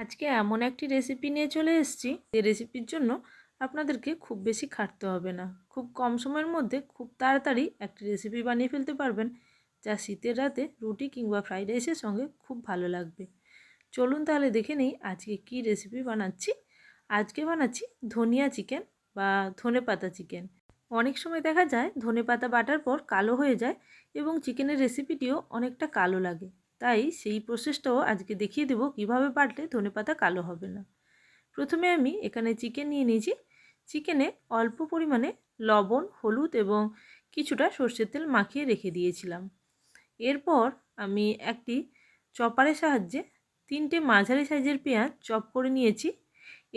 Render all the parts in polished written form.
আজকে এমন একটি রেসিপি নিয়ে চলে এসেছি যে রেসিপির জন্য আপনাদেরকে খুব বেশি খাটতে হবে না। খুব কম সময়ের মধ্যে খুব তাড়াতাড়ি একটি রেসিপি বানিয়ে ফেলতে পারবেন, যা শীতের রাতে রুটি কিংবা ফ্রাইড রাইসের সঙ্গে খুব ভালো লাগবে। চলুন তাহলে দেখে নিই আজকে কি রেসিপি বানাচ্ছি। আজকে বানাচ্ছি ধনিয়া চিকেন বা ধনেপাতা চিকেন। অনেক সময় দেখা যায় ধনেপাতা বাটার পর কালো হয়ে যায় এবং চিকেনের রেসিপিটিও অনেকটা কালো লাগে। তাই সেই প্রসেসটাও আজকে দেখিয়ে দেবো কীভাবে বাটলে ধনেপাতা কালো হবে না। প্রথমে আমি এখানে চিকেন নিয়ে নিয়েছি। চিকেনে অল্প পরিমাণে লবণ, হলুদ এবং কিছুটা সর্ষের তেল মাখিয়ে রেখে দিয়েছিলাম। এরপর আমি একটি চপারের সাহায্যে 3টে মাঝারি সাইজের পেঁয়াজ চপ করে নিয়েছি।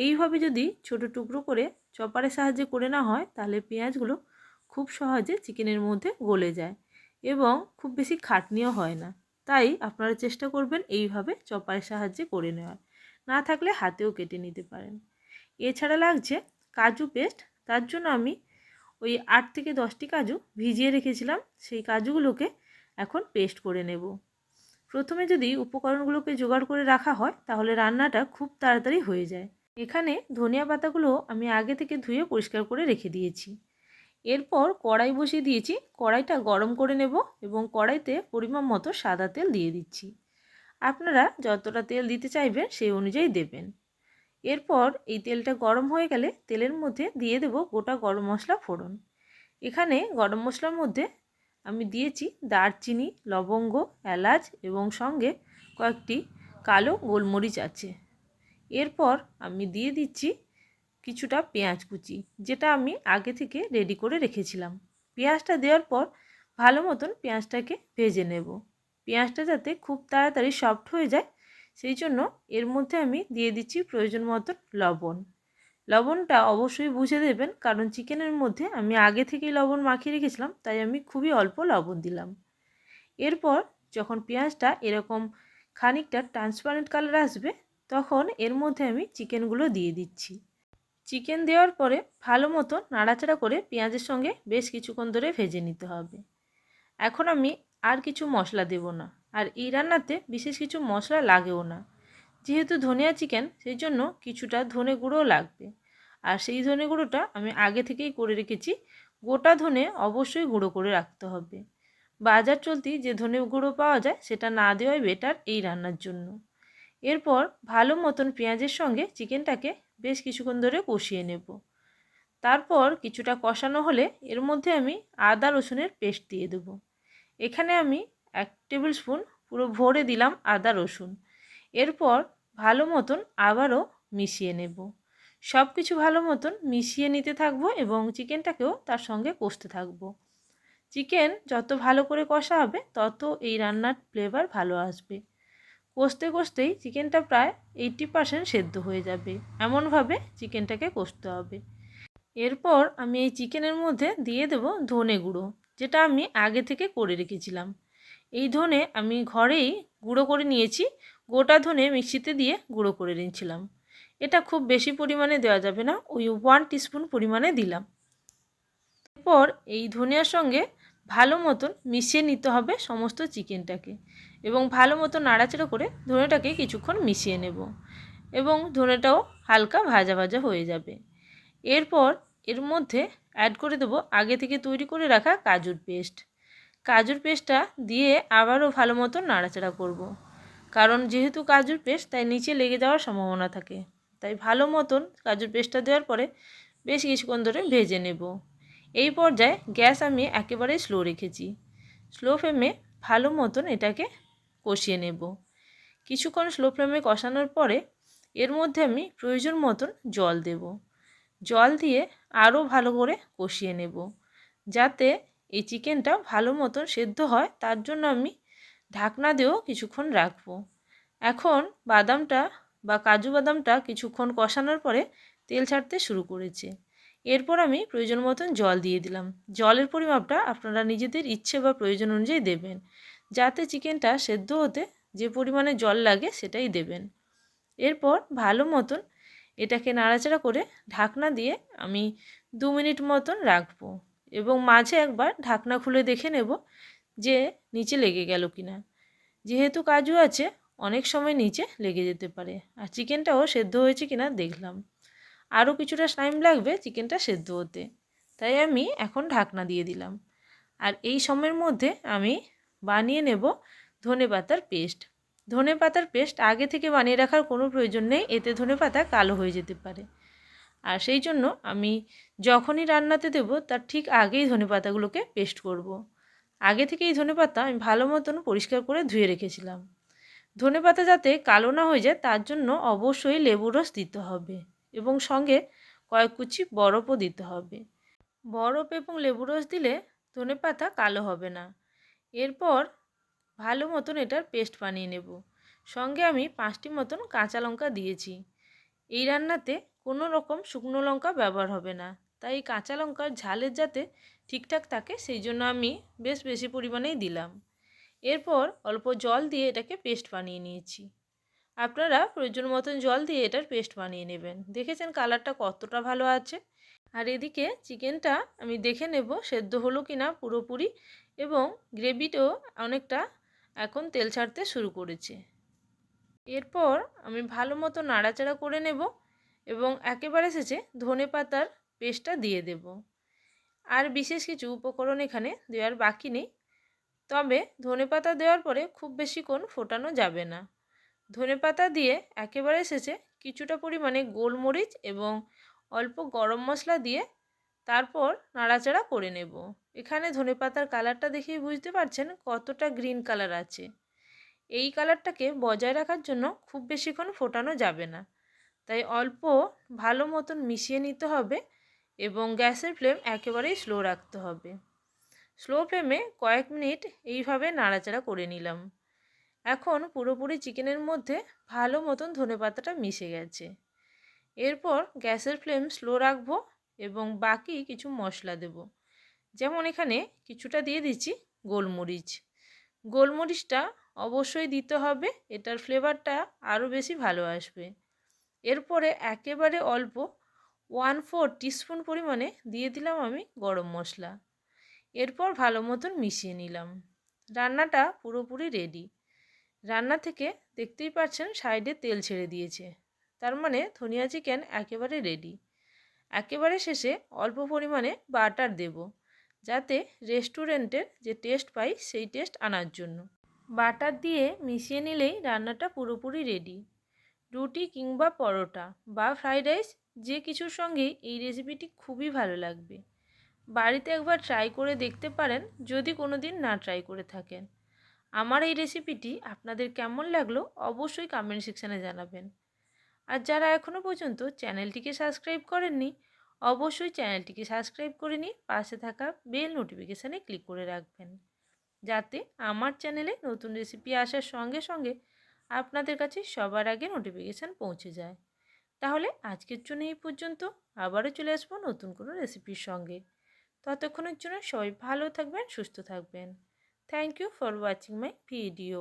এইভাবে যদি ছোট টুকরো করে চপারের সাহায্যে করে না হয় তাহলে পেঁয়াজগুলো খুব সহজে চিকেনের মধ্যে গলে যায় এবং খুব বেশি খাটনিও হয় না। তাই আপনারা চেষ্টা করবেন এইভাবে চপারের সাহায্যে করে নেওয়ার, না থাকলে হাতেও কেটে নিতে পারেন। এছাড়া লাগছে কাজু পেস্ট। তার জন্য আমি ওই 8 থেকে 10টি কাজু ভিজিয়ে রেখেছিলাম, সেই কাজুগুলোকে এখন পেস্ট করে নেব। প্রথমে যদি উপকরণগুলোকে জোগাড় করে রাখা হয় তাহলে রান্নাটা খুব তাড়াতাড়ি হয়ে যায়। এখানে ধনিয়া পাতাগুলো আমি আগে থেকে ধুয়ে পরিষ্কার করে রেখে দিয়েছি। এরপর কড়াই বসিয়ে দিয়েছি। কড়াইটা গরম করে নেব এবং কড়াইতে পরিমাণ মতো সাদা তেল দিয়ে দিচ্ছি। আপনারা যতটা তেল দিতে চাইবেন সেই অনুযায়ী দেবেন। এরপর এই তেলটা গরম হয়ে গেলে তেলের মধ্যে দিয়ে দেব গোটা গরম মশলা ফোড়ন। এখানে গরম মশলার মধ্যে আমি দিয়েছি দারচিনি, লবঙ্গ, এলাচ এবং সঙ্গে কয়েকটি কালো গোলমরিচ আছে। এরপর আমি দিয়ে দিচ্ছি কিছুটা পেঁয়াজ কুচি, যেটা আমি আগে থেকে রেডি করে রেখেছিলাম। পেঁয়াজটা দেওয়ার পর ভালো মতন পেঁয়াজটাকে ভেজে নেব। পেঁয়াজটা যাতে খুব তাড়াতাড়ি সফট হয়ে যায় সেই জন্য এর মধ্যে আমি দিয়ে দিচ্ছি প্রয়োজন মতন লবণ। লবণটা অবশ্যই বুঝে দেবেন, কারণ চিকেনের মধ্যে আমি আগে থেকেই লবণ মাখিয়ে রেখেছিলাম, তাই আমি খুবই অল্প লবণ দিলাম। এরপর যখন পেঁয়াজটা এরকম খানিকটা ট্রান্সপারেন্ট কালার আসবে তখন এর মধ্যে আমি চিকেনগুলো দিয়ে দিচ্ছি। চিকেন দেওয়ার পরে ভালো মতো নাড়াচাড়া করে পেঁয়াজের সঙ্গে বেশ কিছুক্ষণ ধরে ভেজে নিতে হবে। এখন আমি আর কিছু মশলা দেব না, আর এই রান্নাতে বিশেষ কিছু মশলা লাগেও না। যেহেতু ধনিয়া চিকেন সেই জন্য কিছুটা ধনে গুঁড়োও লাগবে, আর সেই ধনে গুঁড়োটা আমি আগে থেকেই করে রেখেছি। গোটা ধনে অবশ্যই গুঁড়ো করে রাখতে হবে। বাজার চলতি যে ধনে গুঁড়ো পাওয়া যায় সেটা না দেওয়াই বেটার এই রান্নার জন্য। এরপর ভালো মতন পেঁয়াজের সঙ্গে চিকেনটাকে বেশ কিছুক্ষণ ধরে কষিয়ে নেব। তারপর কিছুটা কষানো হলে এর মধ্যে আমি আদা রসুনের পেস্ট দিয়ে দেবো। এখানে আমি 1 টেবিল স্পুন পুরো ভরে দিলাম আদা রসুন। এরপর ভালো মতন আবারও মিশিয়ে নেব। সব কিছু ভালো মতন মিশিয়ে নিতে থাকবো এবং চিকেনটাকেও তার সঙ্গে কষতে থাকবো। চিকেন যত ভালো করে কষা হবে তত এই রান্নার ফ্লেভার ভালো আসবে। কষতে কষতেই চিকেনটা প্রায় 80% সেদ্ধ হয়ে যাবে, এমনভাবে চিকেনটাকে কষতে হবে। এরপর আমি এই চিকেনের মধ্যে দিয়ে দেব ধনে গুঁড়ো, যেটা আমি আগে থেকে করে রেখেছিলাম। এই ধনে আমি ঘরেই গুঁড়ো করে নিয়েছি। গোটা ধনে মিক্সিতে দিয়ে গুঁড়ো করে নিয়েছিলাম। এটা খুব বেশি পরিমাণে দেওয়া যাবে না, ওই 1 টিস্পুন পরিমাণে দিলাম। এরপর এই ধনিয়ার সঙ্গে ভালো মতন মিশিয়ে নিতে হবে সমস্ত চিকেনটাকে এবং ভালো মতো নাড়াচাড়া করে ধনেটাকে কিছুক্ষণ মিশিয়ে নেব এবং ধনেটাও হালকা ভাজা ভাজা হয়ে যাবে। এরপর এর মধ্যে অ্যাড করে দেবো আগে থেকে তৈরি করে রাখা কাজুর পেস্ট। কাজুর পেস্টটা দিয়ে আবারও ভালো মতো নাড়াচাড়া করব, কারণ যেহেতু কাজুর পেস্ট তাই নিচে লেগে যাওয়ার সম্ভাবনা থাকে। তাই ভালো মতন কাজুর পেস্টটা দেওয়ার পরে বেশ কিছুক্ষণ ধরে ভেজে নেব। এই পর্যায়ে গ্যাস আমি একেবারে স্লো রেখেছি। স্লো ফ্লেমে ভালো মতন এটাকে কষিয়ে নেব। কিছুক্ষণ স্লো ফ্লেমে কষানোর পরে এর মধ্যে আমি প্রয়োজন মতন জল দেব। জল দিয়ে আরও ভালো করে কষিয়ে নেব, যাতে এই চিকেনটা ভালো মতন সেদ্ধ হয়। তার জন্য আমি ঢাকনা দিয়েও কিছুক্ষণ রাখবো। এখন বাদামটা বা কাজু বাদামটা কিছুক্ষণ কষানোর পরে তেল ছাড়তে শুরু করেছে। এরপর আমি প্রয়োজন মতন জল দিয়ে দিলাম। জলের পরিমাপটা আপনারা নিজেদের ইচ্ছে বা প্রয়োজন অনুযায়ী দেবেন, যাতে চিকেনটা সেদ্ধ হতে যে পরিমাণে জল লাগে সেটাই দেবেন। এরপর ভালো মতন এটাকে নাড়াচাড়া করে ঢাকনা দিয়ে আমি 2 মিনিট মতন রাখবো এবং মাঝে একবার ঢাকনা খুলে দেখে নেব যে নিচে লেগে গেল কিনা। যেহেতু কাজু আছে অনেক সময় নিচে লেগে যেতে পারে। আর চিকেনটাও সেদ্ধ হয়েছে কিনা দেখলাম, আরও কিছুটা টাইম লাগবে চিকেনটা সেদ্ধ হতে, তাই আমি এখন ঢাকনা দিয়ে দিলাম। আর এই সময়ের মধ্যে আমি বানিয়ে নেব ধনেপাতার পেস্ট। ধনেপাতার পেস্ট আগে থেকে বানিয়ে রাখার কোনো প্রয়োজন নেই, এতে ধনেপাতা কালো হয়ে যেতে পারে। আর সেই জন্য আমি যখনই রান্নাতে দেব তার ঠিক আগেই ধনেপাতাগুলোকে পেস্ট করব। আগে থেকে এই ধনেপাতা আমি ভালো মতন পরিষ্কার করে ধুয়ে রেখেছিলাম। ধনেপাতা যাতে কালো না হয়ে যায় তার জন্য অবশ্যই লেবুর রস দিতে হবে এবং সঙ্গে কয়েক কুচি বরফও দিতে হবে। বরফ এবং লেবুর রস দিলে ধনেপাতা কালো হবে না। এরপর ভালো মতন এটার পেস্ট বানিয়ে নেব। সঙ্গে আমি 5টি মতন কাঁচা লঙ্কা দিয়েছি। এই রান্নাতে কোনো রকম শুকনো লঙ্কা ব্যবহার হবে না, তাই কাঁচা লঙ্কার ঝালের যাতে ঠিকঠাক থাকে সেই জন্য আমি বেশ বেশি পরিমাণেই দিলাম। এরপর অল্প জল দিয়ে এটাকে পেস্ট বানিয়ে নিয়েছি। আপনারা প্রয়োজন মতন জল দিয়ে এটার পেস্ট বানিয়ে নেবেন। দেখেছেন কালারটা কতটা ভালো আছে। আর এদিকে চিকেনটা আমি দেখে নেব সেদ্ধ হলো কি না পুরোপুরি, এবং গ্রেভিটাও অনেকটা এখন তেল ছাড়তে শুরু করেছে। এরপর আমি ভালো মতো নাড়াচাড়া করে নেব এবং একেবারে শেষে ধনেপাতার পেস্টটা দিয়ে দেব। আর বিশেষ কিছু উপকরণ এখানে দেওয়ার বাকি নেই, তবে ধনেপাতা দেওয়ার পরে খুব বেশিক্ষণ ফোটানো যাবে না। ধনেপাতা দিয়ে একেবারে শেষে কিছুটা পরিমাণে গোলমরিচ এবং অল্প গরম মশলা দিয়ে তারপর নাড়াচাড়া করে নেব। এখানে ধনেপাতার কালারটা দেখেই বুঝতে পারছেন কতটা গ্রিন কালার আছে। এই কালারটাকে বজায় রাখার জন্য খুব বেশিক্ষণ ফোটানো যাবে না, তাই অল্প ভালো মতন মিশিয়ে নিতে হবে এবং গ্যাসের ফ্লেম একেবারেই স্লো রাখতে হবে। স্লো ফ্লেমে কয়েক মিনিট এইভাবে নাড়াচাড়া করে নিলাম। এখন পুরোপুরি চিকেনের মধ্যে ভালো মতন ধনেপাতাটা মিশে গেছে। এরপর গ্যাসের ফ্লেম স্লো রাখবো এবং বাকি কিছু মশলা দেব। যেমন এখানে কিছুটা দিয়ে দিচ্ছি গোলমরিচ। গোলমরিচটা অবশ্যই দিতে হবে, এটার ফ্লেভারটা আরও বেশি ভালো আসবে। এরপরে একেবারে অল্প 1/4 টিস্পুন পরিমাণে দিয়ে দিলাম আমি গরম মশলা। এরপর ভালো মতন মিশিয়ে নিলাম। রান্নাটা পুরোপুরি রেডি। রান্না থেকে দেখতেই পাচ্ছেন সাইডে তেল ছেড়ে দিয়েছে, তার মানে ধনিয়া চিকেন একেবারে রেডি। একেবারে শেষে অল্প পরিমাণে বাটার দেব, যাতে রেস্টুরেন্টের যে টেস্ট পাই সেই টেস্ট আনার জন্য। বাটার দিয়ে মিশিয়ে নিলেই রান্নাটা পুরোপুরি রেডি। রুটি কিংবা পরোটা বা ফ্রাইড রাইস যে কিছুর সঙ্গেই এই রেসিপিটি খুবই ভালো লাগবে। বাড়িতে একবার ট্রাই করে দেখতে পারেন যদি কোনো দিন না ট্রাই করে থাকেন। আমার এই রেসিপিটি আপনাদের কেমন লাগলো অবশ্যই কমেন্ট সেকশানে জানাবেন। আর যারা এখনও পর্যন্ত চ্যানেলটিকে সাবস্ক্রাইব করেননি অবশ্যই চ্যানেলটিকে সাবস্ক্রাইব করে নিয়ে পাশে থাকা বেল নোটিফিকেশানে ক্লিক করে রাখবেন, যাতে আমার চ্যানেলে নতুন রেসিপি আসার সঙ্গে সঙ্গে আপনাদের কাছে সবার আগে নোটিফিকেশান পৌঁছে যায়। তাহলে আজকের জন্য এই পর্যন্ত, আবারও চলে আসবো নতুন কোনো রেসিপির সঙ্গে। ততক্ষণের জন্য সবাই ভালো থাকবেন, সুস্থ থাকবেন। Thank you for watching my video.